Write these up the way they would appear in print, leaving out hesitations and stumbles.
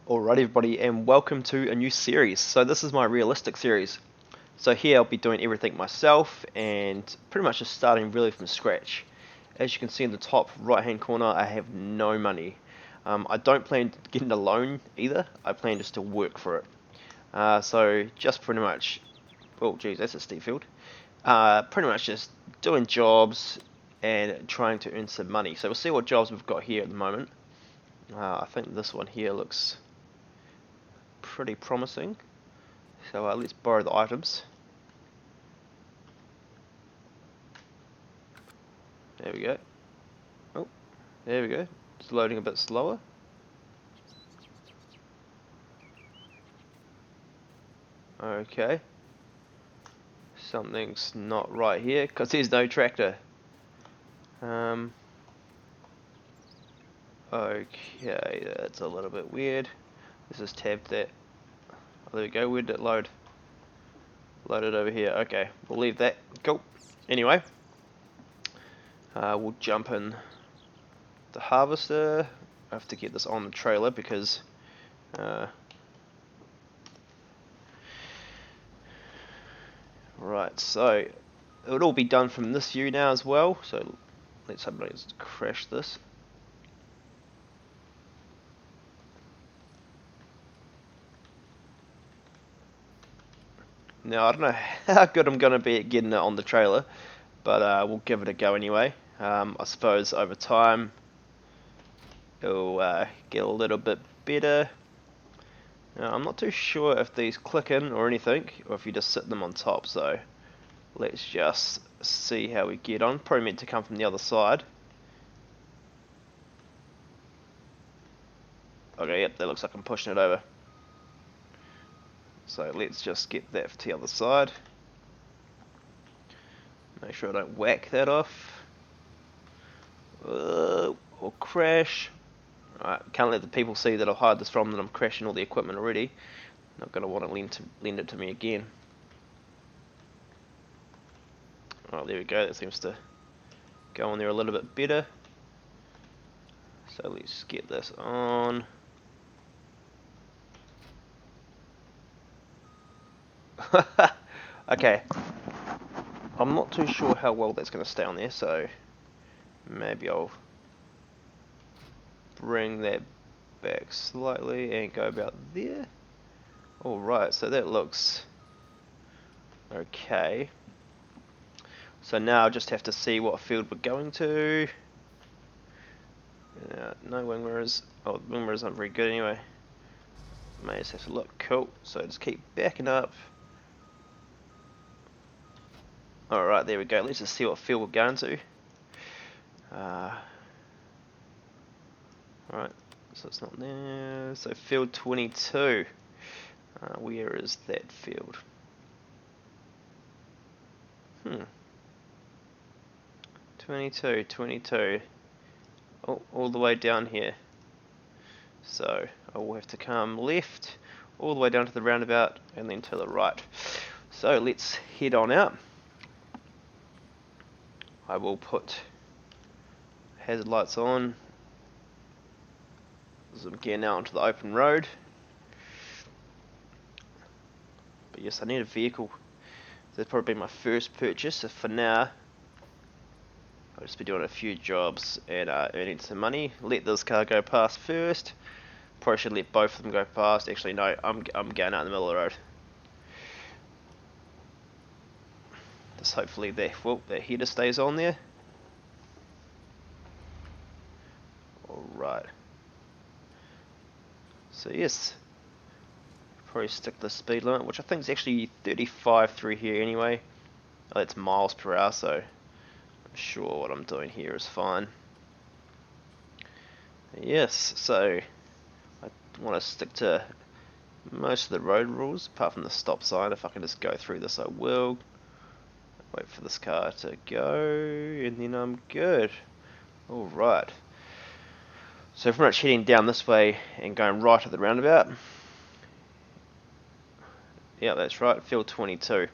Alright everybody, and welcome to a new series. So this is my realistic series. So here I'll be doing everything myself and pretty much just starting really from scratch. As you can see in the top right hand corner, I have no money. I don't plan to get a loan either, I plan just to work for it. So just pretty much, oh geez, that's a steep field. Pretty much just doing jobs and trying to earn some money. So we'll see what jobs we've got here at the moment. I think this one here looks pretty promising. So let's borrow the items. There we go. Oh, there we go. It's loading a bit slower. Okay. Something's not right here because there's no tractor. Okay, that's a little bit weird. Let's just tab that. Oh, there we go. Where did it load? Loaded over here. Okay, we'll leave that. Cool. Anyway, we'll jump in the harvester. I have to get this on the trailer because right, so it would all be done from this view now as well. So let's hope I just crash this. Now I don't know how good I'm gonna be at getting it on the trailer, but we'll give it a go anyway. I suppose over time it'll get a little bit better. Now, I'm not too sure if these click in or anything, or if you just sit them on top, so let's just see how we get on. Probably meant to come from the other side. Okay, yep, that looks like I'm pushing it over. So let's just get that to the other side. Make sure I don't whack that off. Or crash. Alright, can't let the people see that I'll hide this from that I'm crashing all the equipment already. Not going to want to lend it to me again. Oh, there we go. That seems to go on there a little bit better. So let's get this on. Okay. I'm not too sure how well that's going to stay on there, so maybe I'll bring that back slightly and go about there. Alright, so that looks okay. So now I just have to see what field we're going to. No wing mirrors. Oh, wing mirrors aren't very good anyway. May just have to look. Cool. So just keep backing up. Alright, there we go. Let's just see what field we're going to. Alright, so it's not there. So field 22. Where is that field? 22. Oh, all the way down here. So I will have to come left, all the way down to the roundabout, and then to the right. So let's head on out. I will put hazard lights on. Zoom gear now onto the open road. But yes, I need a vehicle. That'll probably be my first purchase. So for now, I'll just be doing a few jobs and earning some money. Let this car go past first. Probably should let both of them go past. Actually, no, I'm going out in the middle of the road. Just hopefully that header stays on there. Alright. So yes, probably stick to the speed limit, which I think is actually 35 through here anyway. Oh, that's miles per hour, so I'm sure what I'm doing here is fine. Yes, so I want to stick to most of the road rules, apart from the stop sign. If I can just go through this, I will. Wait for this car to go, and then I'm good. Alright. So pretty much heading down this way and going right at the roundabout. Yeah, that's right, field 22.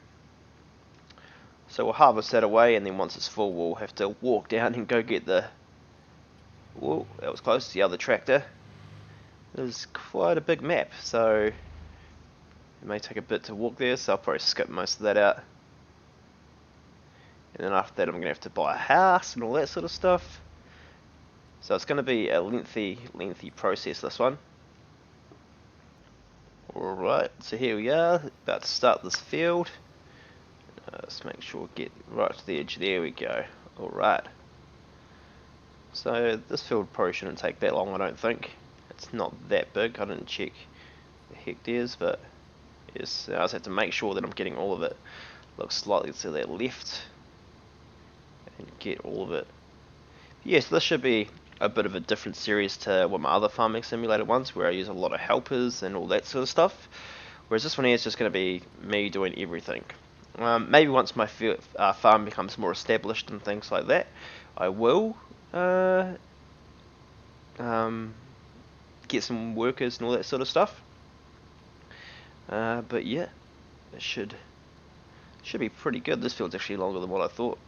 So we'll harvest that away, and then once it's full, we'll have to walk down and go get the... Whoa, that was close, the other tractor. There's quite a big map, so it may take a bit to walk there, so I'll probably skip most of that out. And then after that I'm going to have to buy a house and all that sort of stuff. So it's going to be a lengthy process, this one. Alright, so here we are, about to start this field. Let's make sure we get right to the edge, there we go. Alright. So this field probably shouldn't take that long, I don't think. It's not that big, I didn't check the hectares, but yes, I just have to make sure that I'm getting all of it. Look slightly to that left and get all of it. Yes, this should be a bit of a different series to what my other farming simulator ones, where I use a lot of helpers and all that sort of stuff. Whereas this one here is just going to be me doing everything. Maybe once my farm becomes more established and things like that, I will get some workers and all that sort of stuff. But yeah, it should be pretty good. This field's actually longer than what I thought.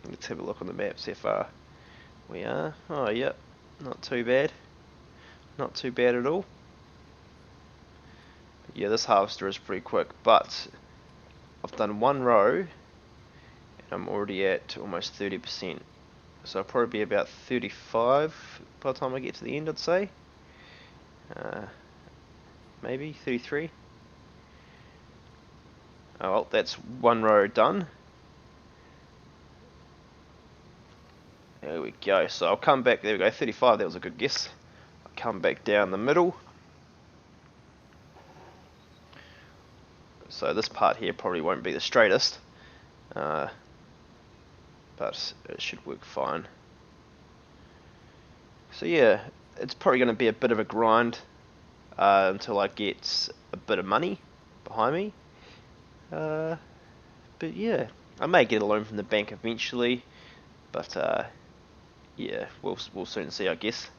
Let's have a look on the map, see how far we are. Oh yep, not too bad. Not too bad at all. But yeah, this harvester is pretty quick, but I've done one row and I'm already at almost 30%. So I'll probably be about 35 by the time I get to the end, I'd say. Maybe 33. Oh well, that's one row done. There we go. So I'll come back, there we go, 35, that was a good guess. I'll come back down the middle. So this part here probably won't be the straightest, but it should work fine. So yeah, it's probably going to be a bit of a grind until I get a bit of money behind me. But yeah, I may get a loan from the bank eventually, but yeah, we'll soon see, I guess.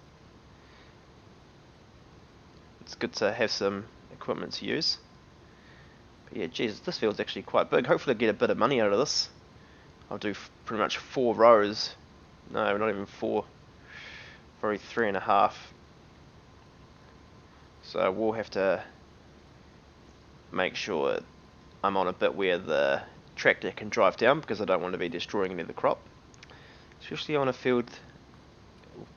It's good to have some equipment to use. But yeah, Jesus, this field's actually quite big. Hopefully I get a bit of money out of this. I'll do pretty much 4 rows. No, not even 4. Probably 3.5. So we'll have to make sure I'm on a bit where the tractor can drive down, because I don't want to be destroying any of the crop. Especially on a field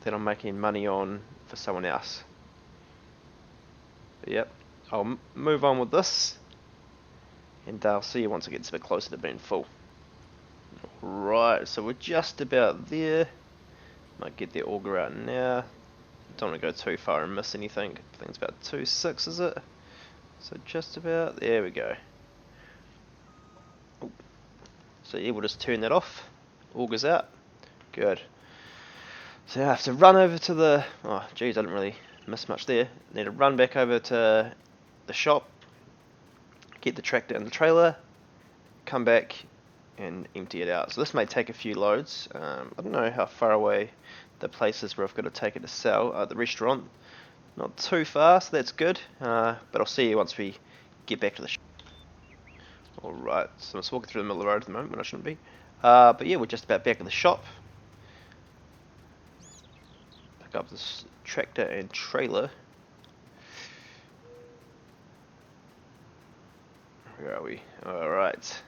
that I'm making money on for someone else. But yep, I'll move on with this, and I'll see you once it gets a bit closer to being full. Right, so we're just about there. Might get the auger out now. Don't want to go too far and miss anything. I think it's about 2.6, is it? So just about, there we go. Ooh. So yeah, we'll just turn that off. Auger's out. Good. So I have to run over to the, oh geez, I didn't really miss much there. Need to run back over to the shop, get the tractor and the trailer, come back and empty it out. So this may take a few loads. I don't know how far away the place is where I've got to take it to sell. The restaurant, not too far, so that's good. But I'll see you once we get back to the shop. Alright, so I'm just walking through the middle of the road at the moment when I shouldn't be. But yeah, we're just about back at the shop. Pick up this tractor and trailer. Where are we? Alright.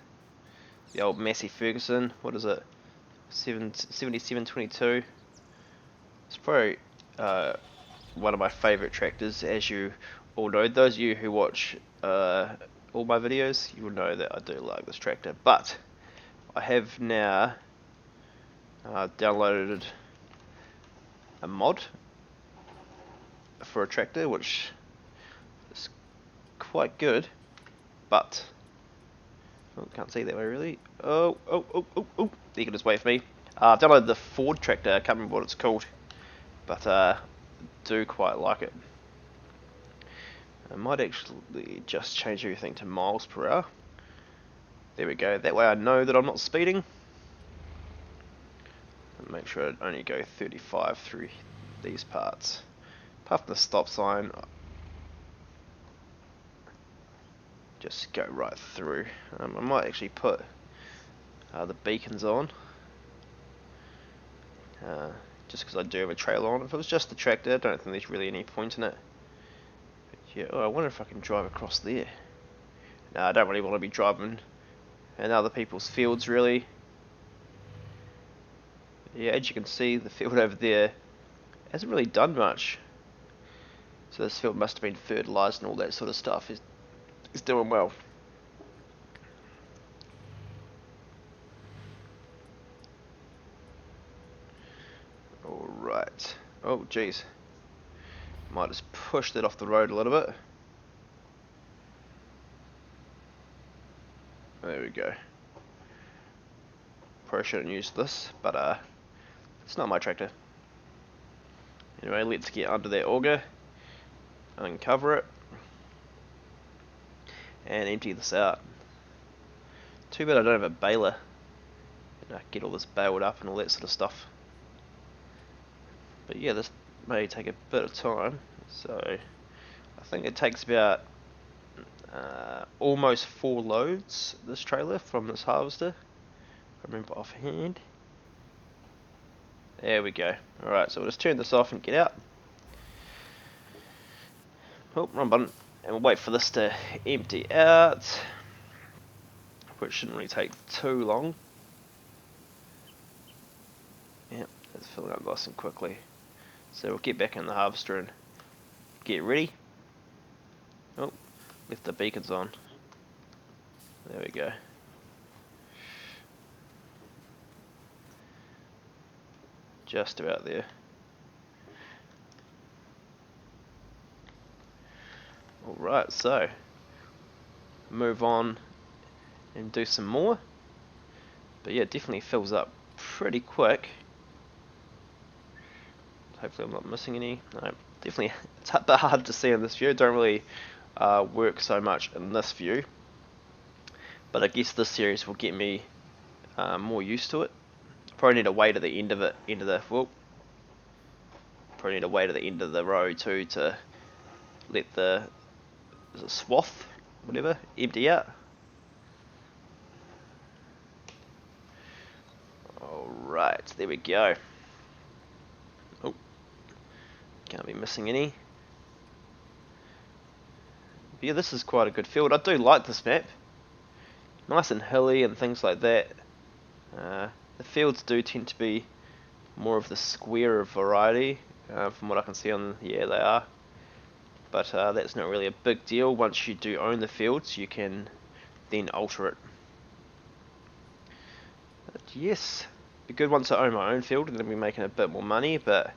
The old Massey Ferguson, what is it? 7722. It's probably one of my favourite tractors, as you all know. Those of you who watch all my videos, you will know that I do like this tractor. But I have now downloaded a mod for a tractor, which is quite good, but oh, can't see that way really. Oh, you can just wait for me. I've downloaded the Ford tractor, I can't remember what it's called, but do quite like it. I might actually just change everything to miles per hour. There we go, that way I know that I'm not speeding. And make sure I only go 35 through these parts. Apart from the stop sign, just go right through. I might actually put the beacons on, just because I do have a trailer on. If it was just the tractor, I don't think there's really any point in it. Yeah, oh, I wonder if I can drive across there. No, I don't really want to be driving in other people's fields, really. Yeah, as you can see, the field over there hasn't really done much. So this field must have been fertilised and all that sort of stuff. It's doing well. Alright. Oh, jeez. Might just push that off the road a little bit. There we go. Probably shouldn't use this, but it's not my tractor. Anyway, let's get under that auger, uncover it, and empty this out. Too bad I don't have a baler. Get all this baled up and all that sort of stuff. But yeah, this may take a bit of time. So I think it takes about almost 4 loads, this trailer, from this harvester. I remember offhand. There we go. Alright, so we'll just turn this off and get out. Oh, wrong button. And we'll wait for this to empty out, which shouldn't really take too long. Yep, it's filling up nice and quickly. So we'll get back in the harvester and get ready. Oh, left the beacons on. There we go. Just about there. Alright, so move on and do some more. But yeah, it definitely fills up pretty quick. Hopefully I'm not missing any. No, definitely it's a bit hard to see in this view. It don't really work so much in this view. But I guess this series will get me more used to it. Probably need to wait at the end of it, probably need to wait at the end of the row too to let the swath, whatever, empty out. Alright, there we go. Oh, can't be missing any. But yeah, this is quite a good field. I do like this map. Nice and hilly and things like that. The fields do tend to be more of the square variety, from what I can see on, yeah, they are. But that's not really a big deal. Once you do own the fields, you can then alter it. But yes, be good once I own my own field and then be making a bit more money, but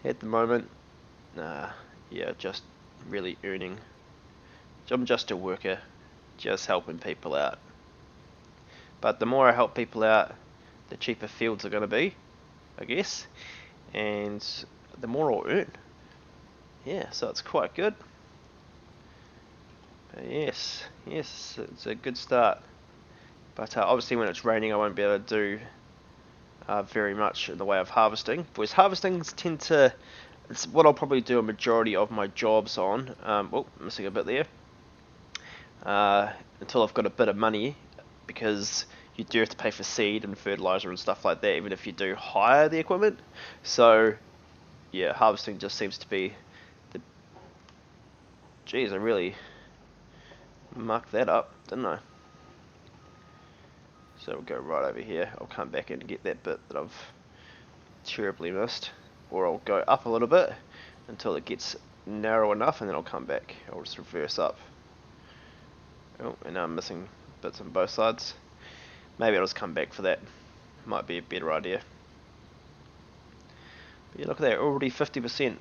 at the moment, yeah, just really earning. I'm just a worker, just helping people out. But the more I help people out, the cheaper fields are going to be, I guess, and the more I'll earn. Yeah, so it's quite good. But yes, it's a good start. But obviously when it's raining I won't be able to do very much in the way of harvesting. Because harvestings tend to, it's what I'll probably do a majority of my jobs on. Oh, missing a bit there. Until I've got a bit of money, because you do have to pay for seed and fertilizer and stuff like that, even if you do hire the equipment. So, yeah, harvesting just seems to be the... Jeez, I really mucked that up, didn't I? So we'll go right over here. I'll come back in and get that bit that I've terribly missed. Or I'll go up a little bit until it gets narrow enough, and then I'll come back. I'll just reverse up. Oh, and now I'm missing bits on both sides. Maybe I'll just come back for that. Might be a better idea. But yeah, look at that, already 50%.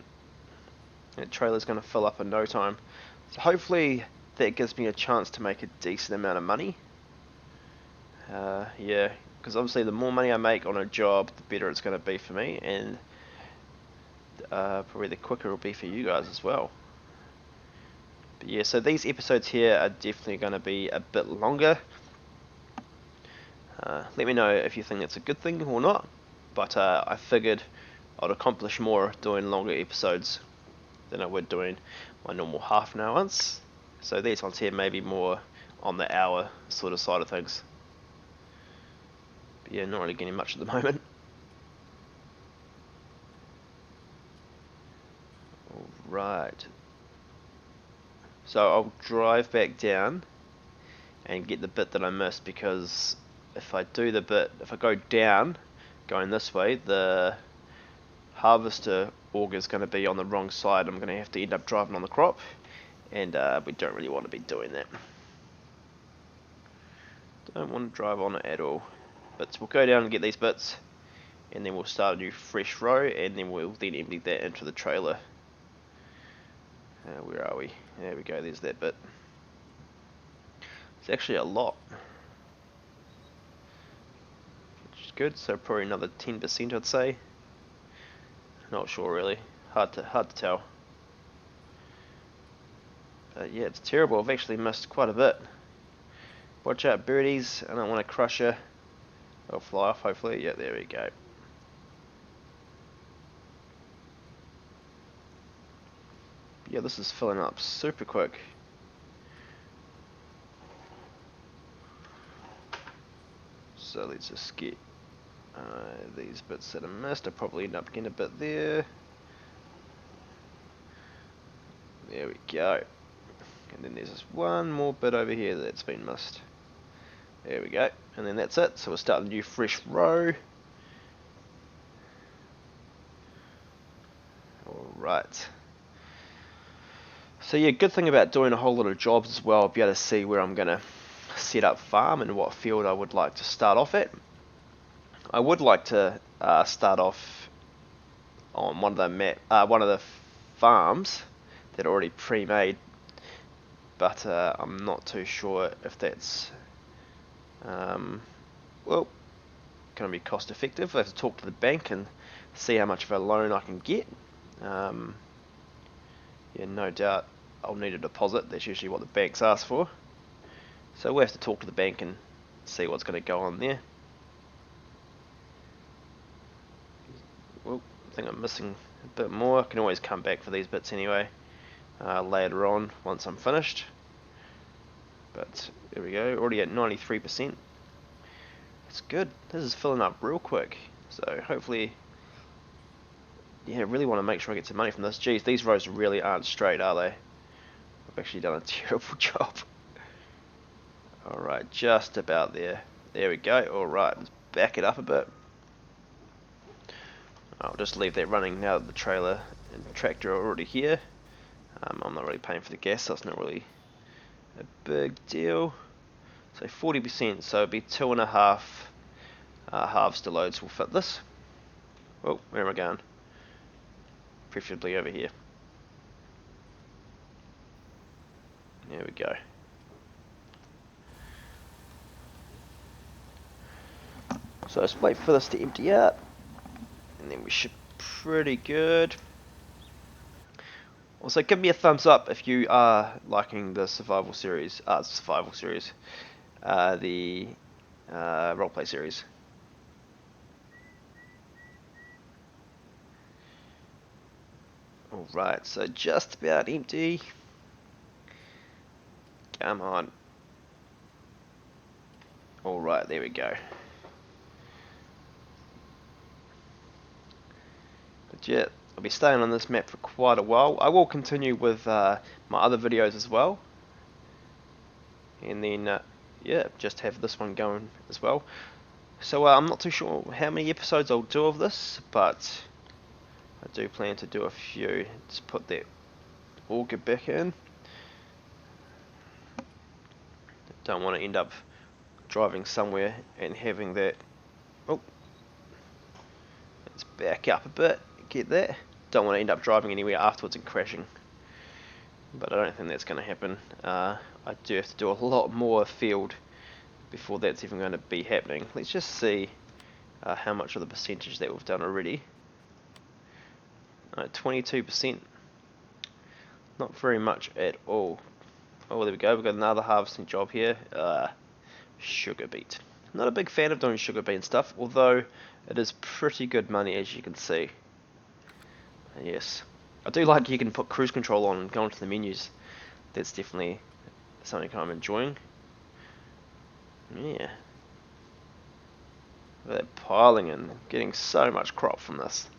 That trailer's going to fill up in no time. So hopefully that gives me a chance to make a decent amount of money. Yeah, because obviously the more money I make on a job, the better it's going to be for me, and probably the quicker it'll be for you guys as well. But yeah, so these episodes here are definitely going to be a bit longer. Let me know if you think it's a good thing or not, but I figured I'd accomplish more doing longer episodes than I would doing my normal half an hour ones. So these ones here may be more on the hour sort of side of things. But yeah, not really getting much at the moment. Alright. So I'll drive back down and get the bit that I missed, because if I go down going this way, the harvester auger is going to be on the wrong side. I'm going to have to end up driving on the crop, and we don't really want to be doing that. Don't want to drive on it at all. But we'll go down and get these bits, and then we'll start a new fresh row, and then we'll then empty that into the trailer. Where are we? There we go, there's that bit. It's actually a lot, which is good. So probably another 10%, I'd say. Not sure really. Hard to tell. But yeah, it's terrible. I've actually missed quite a bit. Watch out, birdies. I don't want to crush her. I'll fly off, hopefully. Yeah, there we go. Yeah, this is filling up super quick. So let's just get these bits that are missed. I'll probably end up getting a bit there. There we go. And then there's this one more bit over here that's been missed. There we go. And then that's it. So we'll start a new fresh row. Alright. So yeah, good thing about doing a whole lot of jobs as well, I'll be able to see where I'm going to set up farm and what field I would like to start off at. I would like to start off on one of the farms that are already pre-made, but I'm not too sure if that's well, going to be cost effective. I have to talk to the bank and see how much of a loan I can get. Yeah, no doubt I'll need a deposit. That's usually what the banks ask for. So we'll have to talk to the bank and see what's going to go on there. Well, I think I'm missing a bit more. I can always come back for these bits anyway, later on once I'm finished. But there we go, already at 93%. It's good. This is filling up real quick. So hopefully, yeah, I really want to make sure I get some money from this. Geez, these rows really aren't straight, are they? I've actually done a terrible job. Alright, just about there. There we go. Alright, let's back it up a bit. I'll just leave that running now that the trailer and the tractor are already here. I'm not really paying for the gas, so it's not really a big deal. So 40%, so it'll be 2.5 harvester loads will fit this. Oh, where am I going? Preferably over here. There we go. So let's wait for this to empty out, and then we should be pretty good. Also, give me a thumbs up if you are liking the survival series, the roleplay series. Alright, so just about empty. Come on. Alright, there we go. But yeah, I'll be staying on this map for quite a while. I will continue with my other videos as well. And then, yeah, just have this one going as well. So I'm not too sure how many episodes I'll do of this, but I do plan to do a few. Just put that auger back in. Don't want to end up driving somewhere and having that. Oh, let's back up a bit. Get that. Don't want to end up driving anywhere afterwards and crashing. But I don't think that's going to happen. I do have to do a lot more field before that's even going to be happening. Let's just see how much of the percentage that we've done already. 22%. Not very much at all. Oh, there we go. We've got another harvesting job here. Sugar beet. Not a big fan of doing sugar beet stuff, although it is pretty good money, as you can see. Yes. I do like you can put cruise control on and go into the menus. That's definitely something I'm enjoying. Yeah. Look at that piling in. Getting so much crop from this.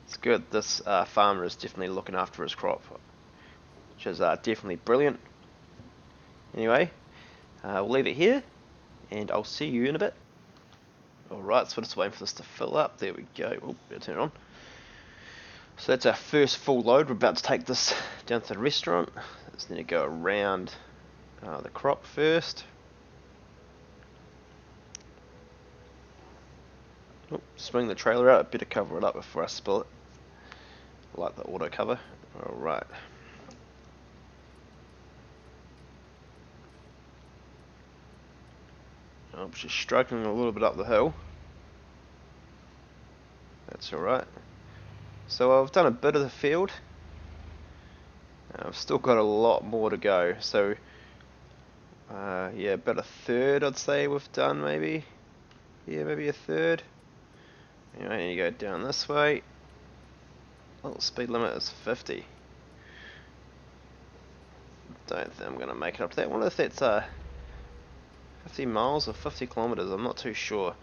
It's good. This farmer is definitely looking after his crop. which is definitely brilliant. Anyway, we'll leave it here, and I'll see you in a bit. Alright, so we're just waiting for this to fill up. There we go. Oh, better turn it on. So that's our first full load. We're about to take this down to the restaurant. Just need to go around the crop first. Oh, swing the trailer out. Better cover it up before I spill it. I like the auto cover. Alright. I'm just struggling a little bit up the hill. That's alright. So I've done a bit of the field. I've still got a lot more to go. So yeah, about a third I'd say we've done maybe. Yeah, maybe a third. Anyway, I need to go down this way. Oh, the speed limit is 50. Don't think I'm going to make it up to that. I wonder if that's 50 miles or 50 kilometers. I'm not too sure.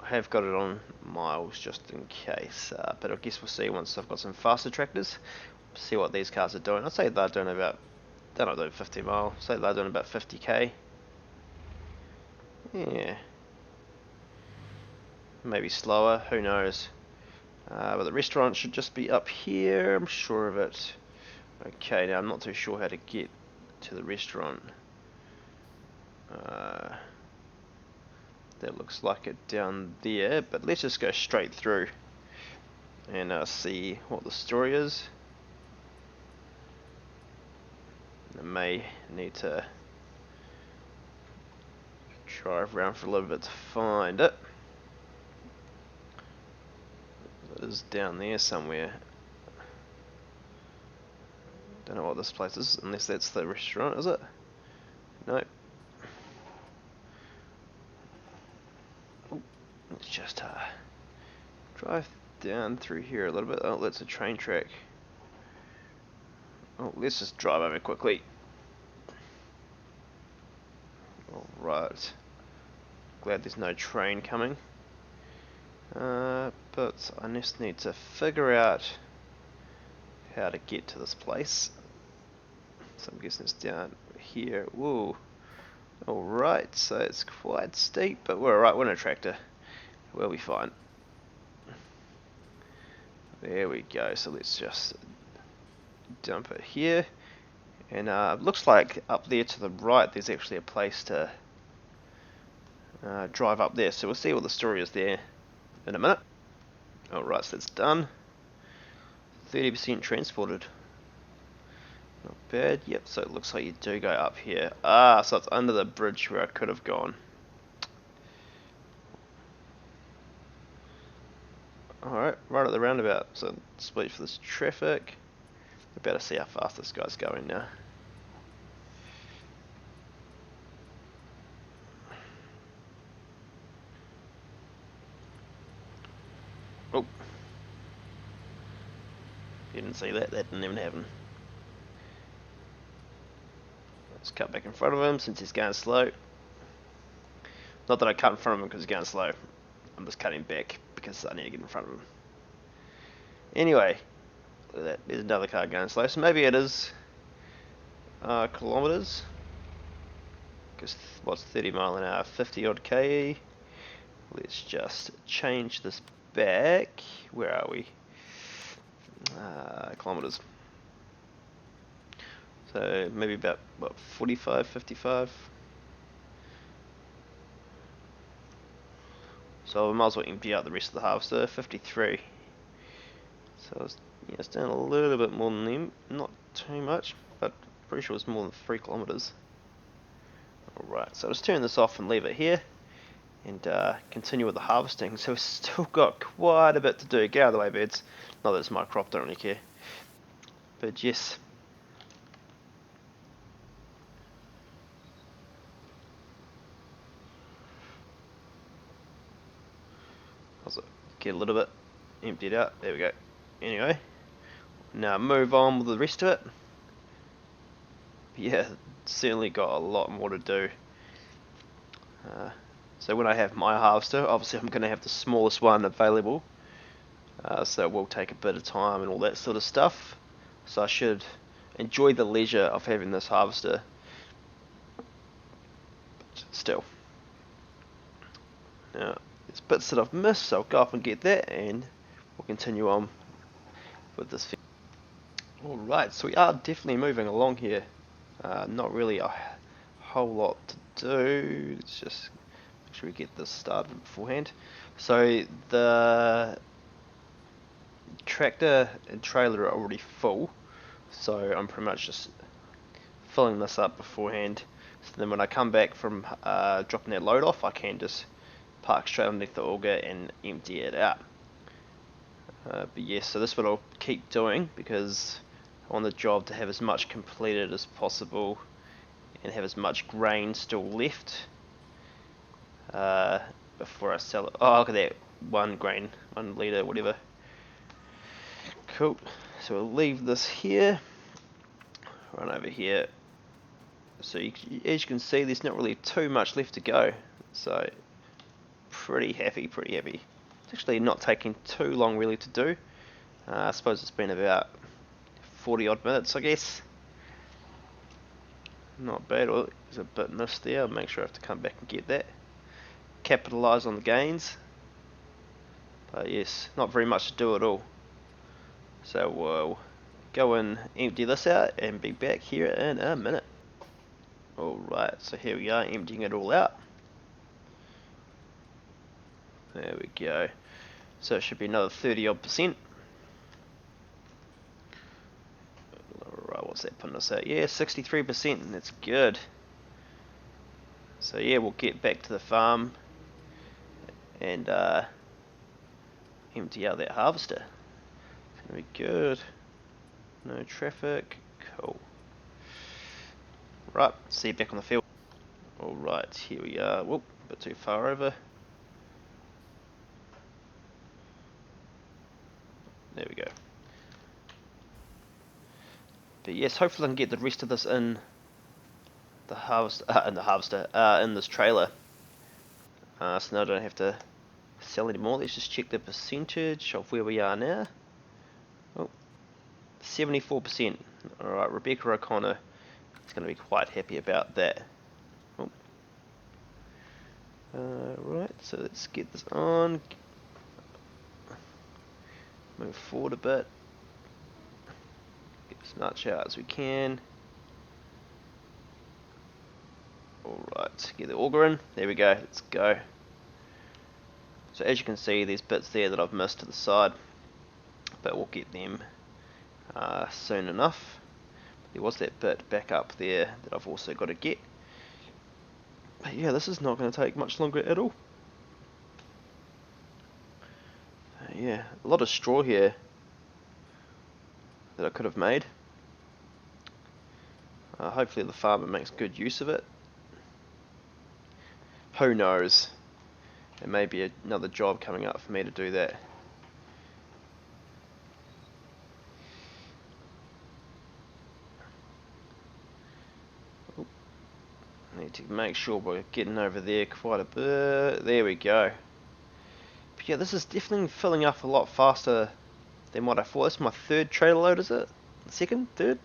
I have got it on miles just in case, but I guess we'll see once I've got some faster tractors. See what these cars are doing. I'd say they're doing about, they're not doing 50 mile. I'd say they're doing about 50k. Yeah, maybe slower. Who knows? But the restaurant should just be up here. I'm sure of it. Okay, now I'm not too sure how to get to the restaurant. That looks like it down there, but let's just go straight through and see what the story is. I may need to drive around for a little bit to find it. It is down there somewhere. Don't know what this place is, unless that's the restaurant, is it? Nope. Let's just drive down through here a little bit. Oh, that's a train track. Oh, let's just drive over quickly. Alright. Glad there's no train coming. But I just need to figure out how to get to this place. So I'm guessing it's down here. Whoa. Alright, so it's quite steep, but we're alright, we're in a tractor. We'll be fine. There we go, so let's just dump it here. And looks like up there to the right there's actually a place to drive up there. So we'll see what the story is there in a minute. Alright, so that's done. 30% transported. Not bad. Yep, so it looks like you do go up here. Ah, so it's under the bridge where I could have gone. Alright, right at the roundabout. So let's wait for this traffic. We better see how fast this guy's going now. Oh. You didn't see that, that didn't even happen. Let's cut back in front of him since he's going slow. Not that I cut in front of him because he's going slow. I'm just cutting back because I need to get in front of him. Anyway, look at that. There's another car going slow. So maybe it is kilometers. Because what's 30 mile an hour? 50 odd k. Let's just change this back. Where are we? Kilometers. So maybe about what, 45, 55. So we might as well empty out the rest of the harvester. 53. So it's, yeah, it's down a little bit more than them. Not too much, but pretty sure it's more than 3 kilometers. Alright, so let's turn this off and leave it here. And continue with the harvesting. So we've still got quite a bit to do. Get out of the way, birds. Not that it's my crop, don't really care. But yes. Get a little bit emptied out. There we go. Anyway, now move on with the rest of it. Yeah, certainly got a lot more to do. So when I have my harvester, obviously I'm going to have the smallest one available. So it will take a bit of time and all that sort of stuff. So I should enjoy the leisure of having this harvester. Still, now there's bits that I've missed, so I'll go up and get that, and we'll continue on with this. Alright, so we are definitely moving along here. Not really a whole lot to do. Let's just make sure we get this started beforehand. So the tractor and trailer are already full, so I'm pretty much just filling this up beforehand. So then when I come back from dropping that load off, I can just park straight underneath the auger and empty it out. But yes, so this is what I'll keep doing, because I want the job to have as much completed as possible and have as much grain still left before I sell it. Oh, look at that, 1 grain, 1 litre, whatever. Cool, so we'll leave this here, run over here. So as you can see, there's not really too much left to go, so pretty happy. It's actually not taking too long really to do. I suppose it's been about 40 odd minutes, I guess. Not bad. Well, there's a bit missed there. I'll make sure I have to come back and get that. Capitalise on the gains. But yes, not very much to do at all. So we'll go and empty this out and be back here in a minute. Alright, so here we are, emptying it all out. There we go. So it should be another 30 odd percent. Alright, what's that putting us at? Yeah, 63%, and that's good. So yeah, we'll get back to the farm and empty out that harvester. It's gonna be good. No traffic. Cool. Right, see you back on the field. Alright, here we are. Whoop, a bit too far over. There we go. But yes, hopefully I can get the rest of this in the harvester, in this trailer. So now I don't have to sell anymore. Let's just check the percentage of where we are now. Oh, 74%. Alright, Rebecca O'Connor is going to be quite happy about that. Oh. Right, so let's get this on. Move forward a bit. Get as much out as we can. Alright, get the auger in. There we go, let's go. So as you can see, there's bits there that I've missed to the side, but we'll get them soon enough. There was that bit back up there that I've also got to get. But yeah, this is not going to take much longer at all. Yeah, a lot of straw here that I could have made. Hopefully the farmer makes good use of it. Who knows? There may be another job coming up for me to do that. Oop. Need to make sure we're getting over there quite a bit. There we go. But yeah, this is definitely filling up a lot faster than what I thought. This is my 3rd trailer load, is it? 2nd? 3rd?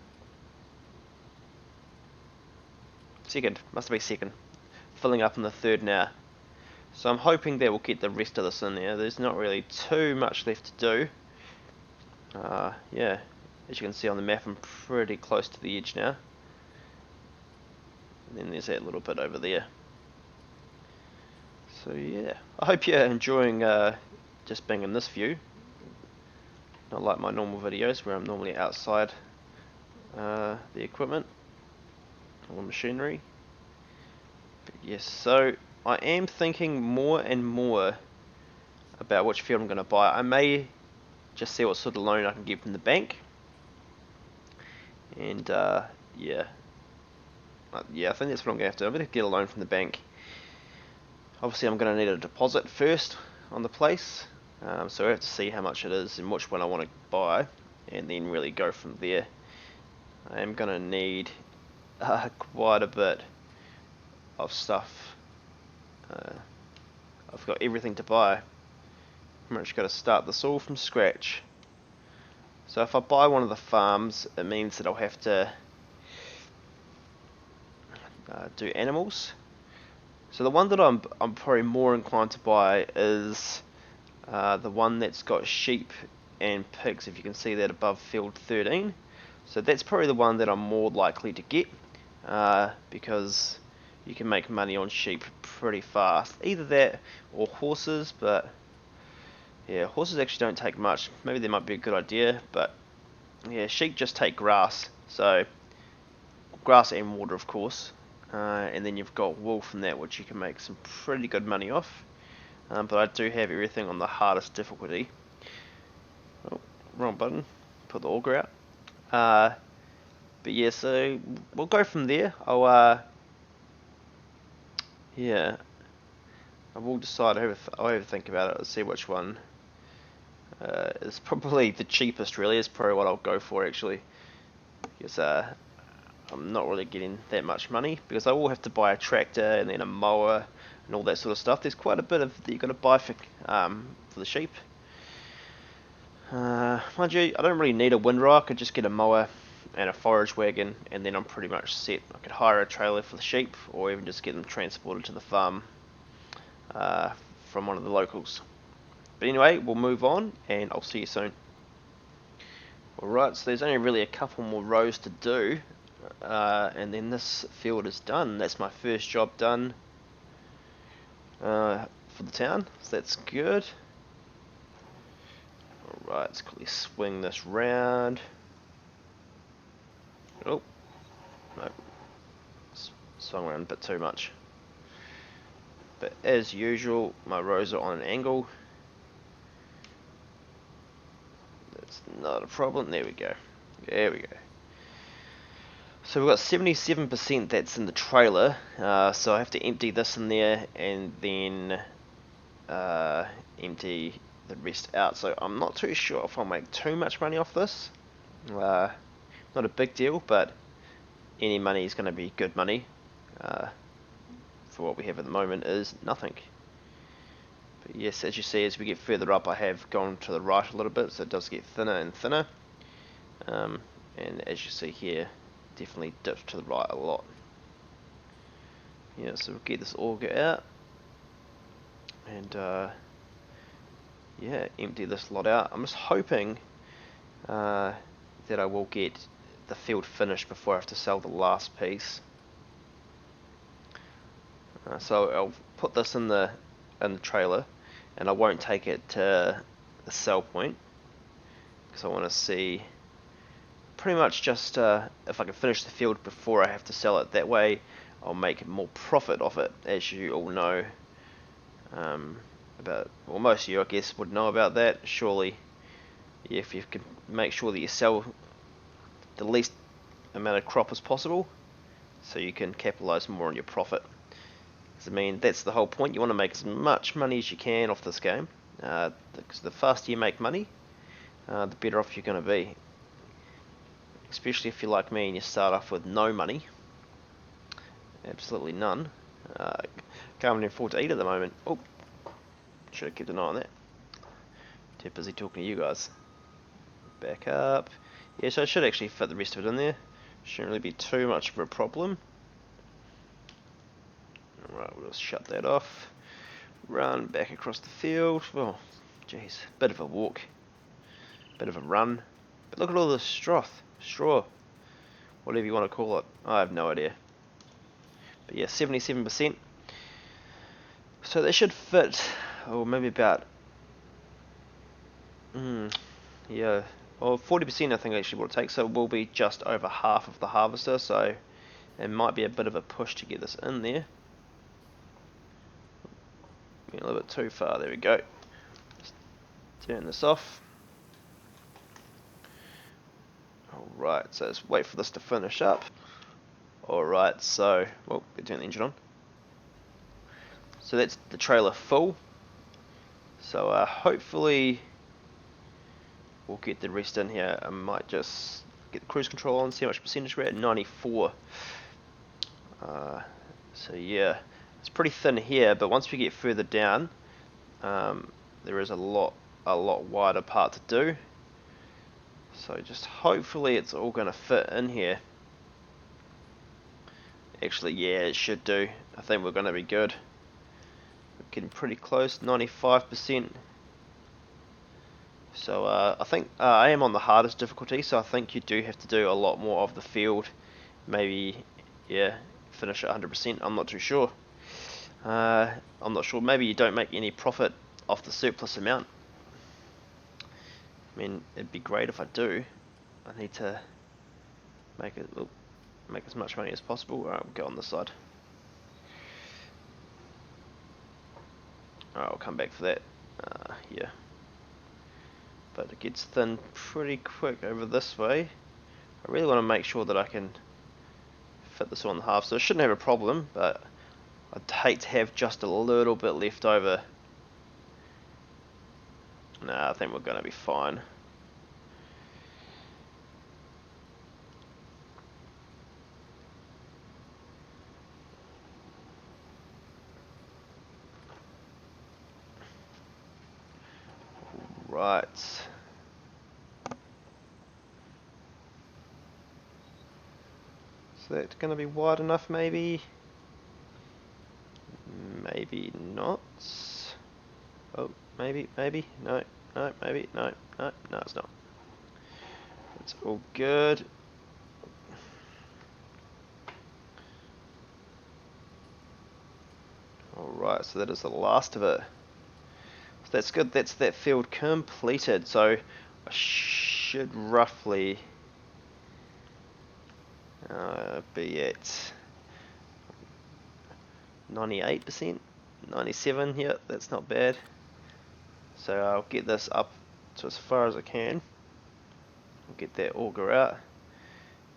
2nd. Must be 2nd. Filling up in the 3rd now. So I'm hoping that we'll get the rest of this in there. There's not really too much left to do. Yeah, as you can see on the map, I'm pretty close to the edge now. And then there's that little bit over there. So yeah, I hope you're enjoying just being in this view. Not like my normal videos where I'm normally outside the equipment or machinery. But yes, so I am thinking more and more about which field I'm going to buy. I may just see what sort of loan I can get from the bank. And yeah, I think that's what I'm going to have to do. I'm going to get a loan from the bank. Obviously I'm going to need a deposit first on the place. So I have to see how much it is and which one I want to buy, and then really go from there. I am going to need quite a bit of stuff. I've got everything to buy. Pretty much got to start this all from scratch. So if I buy one of the farms, it means that I'll have to do animals. So the one that I'm probably more inclined to buy is the one that's got sheep and pigs, if you can see that above field 13. So that's probably the one that I'm more likely to get, because you can make money on sheep pretty fast. Either that or horses, but yeah, horses actually don't take much. Maybe they might be a good idea, but yeah, sheep just take grass. So grass and water, of course. And then you've got wool from that, which you can make some pretty good money off. But I do have everything on the hardest difficulty. Oh, wrong button. Put the auger out. But yeah, so we'll go from there. Yeah, I will decide. I'll have a think about it. I'll see which one is probably the cheapest. Really, is probably what I'll go for actually. Because I'm not really getting that much money, because I will have to buy a tractor and then a mower and all that sort of stuff. There's quite a bit of that you've got to buy for the sheep. Mind you, I don't really need a windrow. I could just get a mower and a forage wagon, and then I'm pretty much set. I could hire a trailer for the sheep, or even just get them transported to the farm from one of the locals. But anyway, we'll move on, and I'll see you soon. Alright, so there's only really a couple more rows to do, and then this field is done. That's my first job done for the town, so that's good. Alright, let's quickly swing this round. Oh, no, swung around a bit too much. But as usual, my rows are on an angle. That's not a problem. There we go. There we go. So we've got 77% that's in the trailer, so I have to empty this in there and then empty the rest out. So I'm not too sure if I'll make too much money off this. Not a big deal, but any money is going to be good money. For what we have at the moment is nothing. But yes, as you see, as we get further up, I have gone to the right a little bit, so it does get thinner and thinner. And as you see here, definitely dips to the right a lot. Yeah, so we'll get this auger out, and yeah, empty this lot out. I'm just hoping that I will get the field finished before I have to sell the last piece. So I'll put this in the trailer, and I won't take it to the sell point, because I want to see pretty much just if I can finish the field before I have to sell it. That way I'll make more profit off it, as you all know about, well, most of you I guess would know about that. Surely if you can make sure that you sell the least amount of crop as possible, so you can capitalize more on your profit. Because I mean, that's the whole point. You want to make as much money as you can off this game, because the faster you make money, the better off you're going to be. Especially if you're like me and you start off with no money, absolutely none. Can't even afford to eat at the moment. Oh, should have kept an eye on that. Too busy talking to you guys. Back up. Yeah, so I should actually fit the rest of it in there. Shouldn't really be too much of a problem. Alright, we'll just shut that off. Run back across the field. Oh, jeez, bit of a walk. Bit of a run. But look at all this straw, whatever you want to call it. I have no idea. But yeah, 77%. So they should fit, or maybe about, yeah, or 40% I think actually what it takes. So it will be just over half of the harvester. So it might be a bit of a push to get this in there. A little bit too far. There we go. Just turn this off. Alright, so let's wait for this to finish up. Alright, so, well, we turn the engine on. So that's the trailer full. So hopefully we'll get the rest in here. I might just get the cruise control on, see how much percentage we're at. 94. So yeah, it's pretty thin here, but once we get further down, there is a lot wider part to do. So just hopefully it's all going to fit in here. Actually, yeah, it should do. I think we're going to be good. We're getting pretty close, 95%. So I think I am on the hardest difficulty, so I think you do have to do a lot more of the field. Maybe, yeah, finish at 100%. I'm not too sure. I'm not sure. Maybe you don't make any profit off the surplus amount. I mean, it'd be great if I do. I need to make it make as much money as possible. Alright, we'll go on this side. Alright, I'll come back for that. Yeah. But it gets thin pretty quick over this way. I really want to make sure that I can fit this on the half, so I shouldn't have a problem, but I'd hate to have just a little bit left over. Nah, I think we're going to be fine. Right. So that's going to be wide enough, maybe? Maybe not. Oh, maybe, no, maybe, no, it's not. It's all good. Alright, so that is the last of it. So that's good, that's that field completed. So I should roughly be at 98%, 97, yeah, that's not bad. So I'll get this up to as far as I can. I'll get that auger out.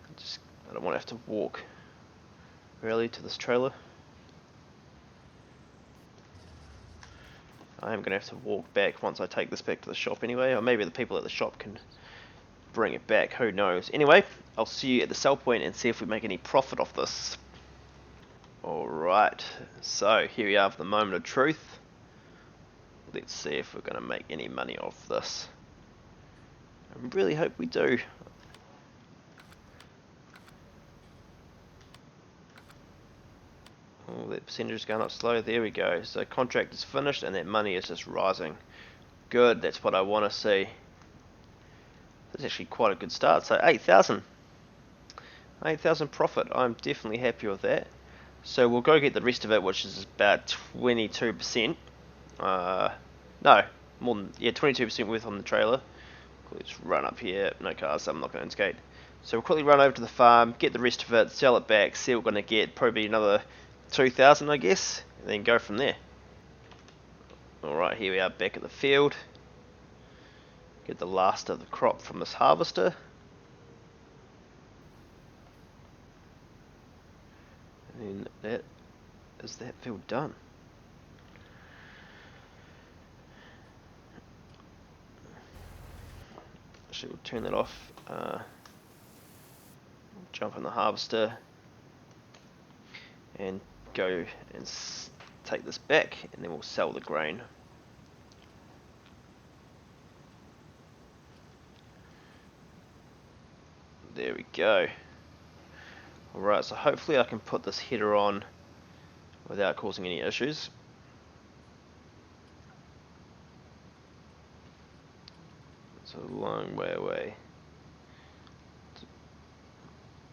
I don't want to have to walk really to this trailer. I am going to have to walk back once I take this back to the shop anyway, or maybe the people at the shop can bring it back, who knows. Anyway, I'll see you at the sell point and see if we make any profit off this. Alright, so here we are for the moment of truth. Let's see if we're going to make any money off this. I really hope we do. Oh, that percentage is going up slow. There we go. So contract is finished and that money is just rising. Good, that's what I want to see. That's actually quite a good start. So 8,000. 8,000 profit. I'm definitely happy with that. So we'll go get the rest of it, which is about 22%. No, more than, yeah, 22% worth on the trailer. Let's run up here. No cars, so I'm not going to skate. So we'll quickly run over to the farm, get the rest of it, sell it back, see what we're going to get. Probably another 2,000, I guess, and then go from there. Alright, here we are back at the field. Get the last of the crop from this harvester. And that is that field done. Actually, we'll turn that off. Jump on the harvester and go and take this back, and then we'll sell the grain. There we go. Alright, so hopefully I can put this header on without causing any issues. It's a long way away.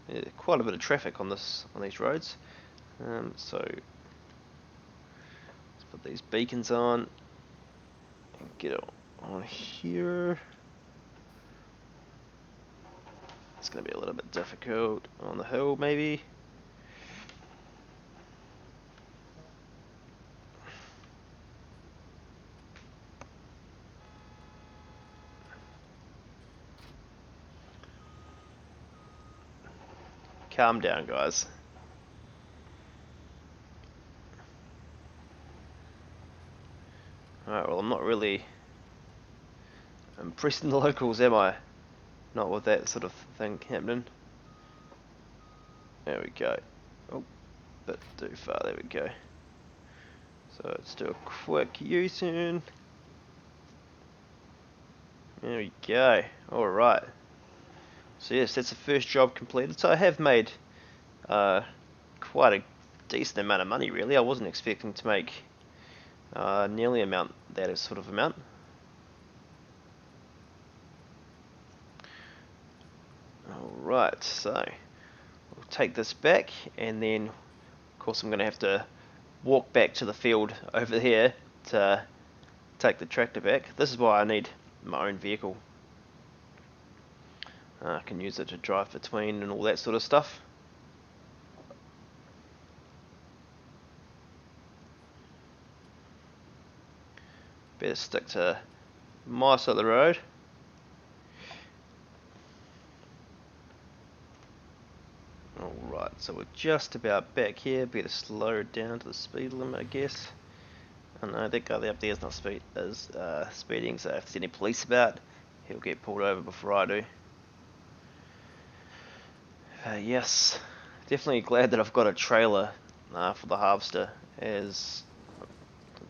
Yeah, quite a bit of traffic on these roads. So let's put these beacons on and get it on here. It's going to be a little bit difficult on the hill, maybe. Calm down, guys. Alright, well, I'm not really impressing the locals, am I? Not with that sort of thing happening. There we go. Oh, bit too far, there we go. So let's do a quick U-turn. There we go. Alright. So yes, that's the first job completed. So I have made quite a decent amount of money, really. I wasn't expecting to make nearly that sort of amount. Alright, so we'll take this back, and then of course I'm going to have to walk back to the field over here to take the tractor back. This is why I need my own vehicle. I can use it to drive between and all that sort of stuff. Better stick to my side of the road. Alright, so we're just about back here. Better slow it down to the speed limit, I guess. I know that guy up there is not speeding, so if there's any police about, he'll get pulled over before I do. Yes, definitely glad that I've got a trailer for the harvester, as I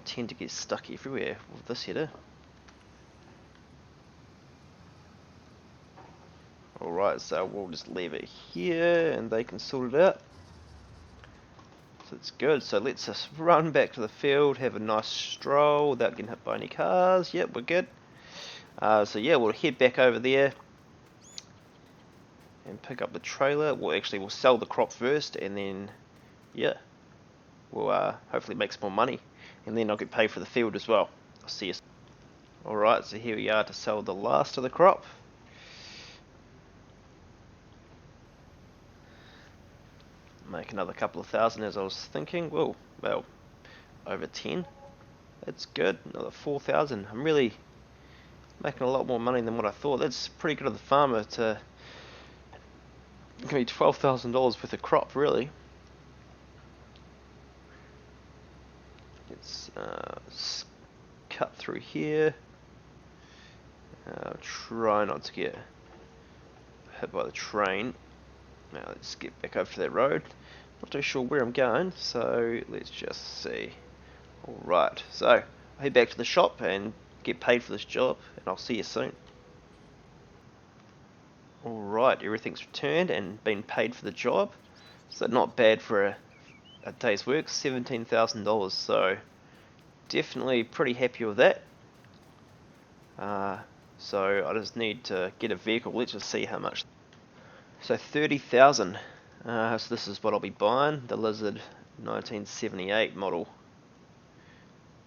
tend to get stuck everywhere with this header. Alright, so we'll just leave it here and they can sort it out. So it's good. So let's just run back to the field, have a nice stroll without getting hit by any cars. Yep, we're good. So yeah, we'll head back over there and pick up the trailer. We'll sell the crop first, and then yeah, we'll hopefully make some more money, and then I'll get paid for the field as well. I'll see you. Alright, so here we are to sell the last of the crop. Make another couple of thousand, as I was thinking. Whoa, well, over 10. That's good. Another 4,000. I'm really making a lot more money than what I thought. That's pretty good of the farmer to give me $12,000 worth of crop, really. Let's cut through here. Try not to get hit by the train. Now let's get back over to that road. Not too sure where I'm going, so let's just see. Alright, so I'll head back to the shop and get paid for this job, and I'll see you soon. Alright, everything's returned and been paid for the job. So not bad for a day's work, $17,000, so definitely pretty happy with that. So I just need to get a vehicle. Let's just see how much. So 30,000. So this is what I'll be buying, the Lizard 1978 model.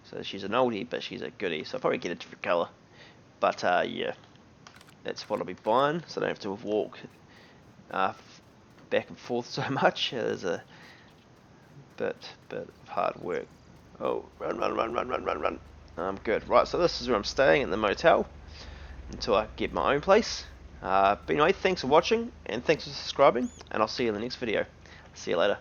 So she's an oldie, but she's a goodie. So I'll probably get a different colour. But yeah, that's what I'll be buying. So I don't have to walk back and forth so much. There's a bit of hard work. Oh, run. I'm good. Right, so this is where I'm staying, in the motel, until I get my own place. But anyway, thanks for watching, and thanks for subscribing, and I'll see you in the next video. See you later.